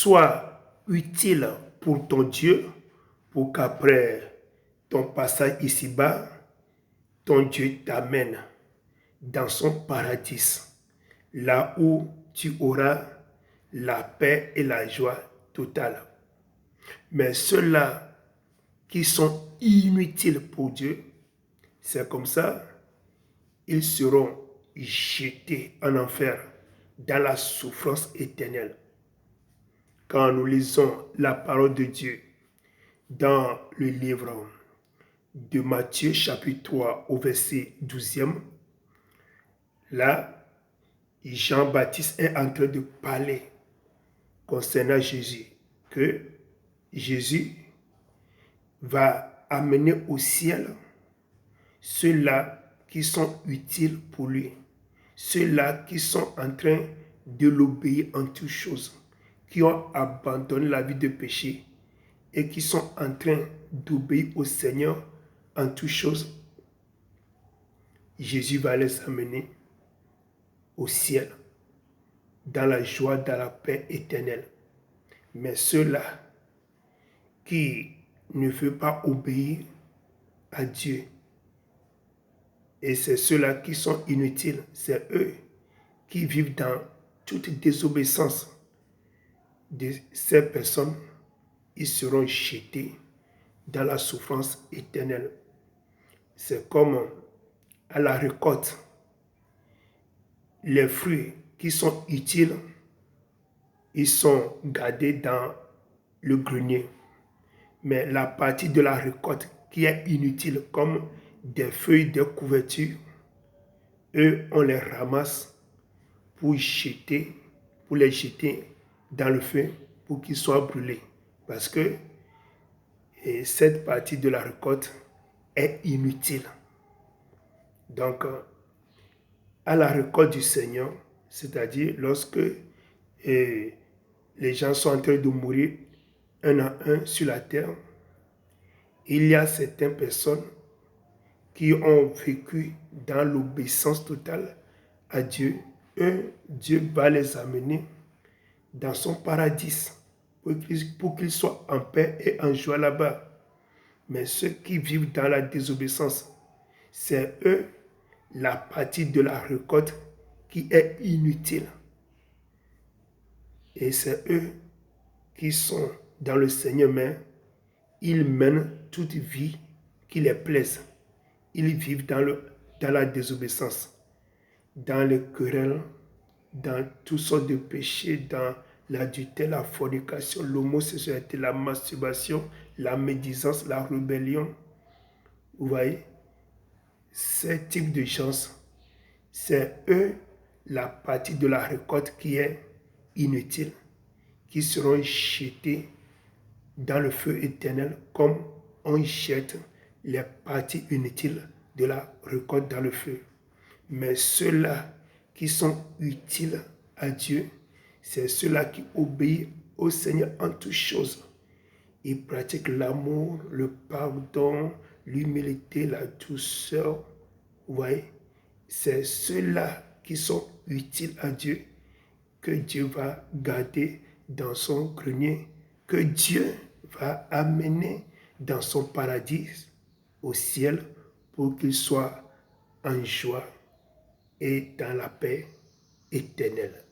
sois utile pour ton Dieu, pour qu'après ton passage ici-bas, ton Dieu t'amène dans son paradis, là où tu auras la paix et la joie totale. Mais ceux-là qui sont inutiles pour Dieu, c'est comme ça, ils seront jetés en enfer dans la souffrance éternelle. Quand nous lisons la parole de Dieu dans le livre de Matthieu chapitre 3 au verset 12e, là, Jean-Baptiste est en train de parler concernant Jésus, que Jésus va amener au ciel ceux-là qui sont utiles pour lui, ceux-là qui sont en train de l'obéir en toutes choses, qui ont abandonné la vie de péché et qui sont en train d'obéir au Seigneur en toutes choses. Jésus va les amener au ciel, dans la joie, dans la paix éternelle. Mais ceux-là qui ne veulent pas obéir à Dieu, et c'est ceux-là qui sont inutiles, c'est eux qui vivent dans toute désobéissance de ces personnes, ils seront jetés dans la souffrance éternelle. C'est comme à la récolte. Les fruits qui sont utiles, ils sont gardés dans le grenier. Mais la partie de la récolte qui est inutile, comme des feuilles de couverture, eux, on les ramasse pour les jeter dans le feu pour qu'ils soient brûlés. Parce que cette partie de la récolte est inutile. Donc, à la récolte du Seigneur, c'est-à-dire lorsque les gens sont en train de mourir un à un sur la terre, il y a certaines personnes qui ont vécu dans l'obéissance totale à Dieu. Eux, Dieu va les amener dans son paradis pour qu'ils soient en paix et en joie là-bas. Mais ceux qui vivent dans la désobéissance, c'est eux la partie de la récolte qui est inutile. Et c'est eux qui sont dans le Seigneur, mais ils mènent toute vie qui les plaise. Ils vivent dans la désobéissance, dans les querelles, dans toutes sortes de péchés, dans l'adultère, la fornication, l'homosexualité, la masturbation, la médisance, la rébellion. Vous voyez, ces types de gens, c'est eux la partie de la récolte qui est inutile, qui seront jetés dans le feu éternel comme on jette les parties inutiles de la récolte dans le feu. Mais ceux-là qui sont utiles à Dieu, c'est ceux-là qui obéissent au Seigneur en toutes choses. Ils pratiquent l'amour, le pardon, l'humilité, la douceur. Vous voyez, c'est ceux-là qui sont utiles à Dieu que Dieu va garder dans son grenier, que Dieu va amener dans son paradis au ciel pour qu'ils soient en joie et dans la paix éternelle.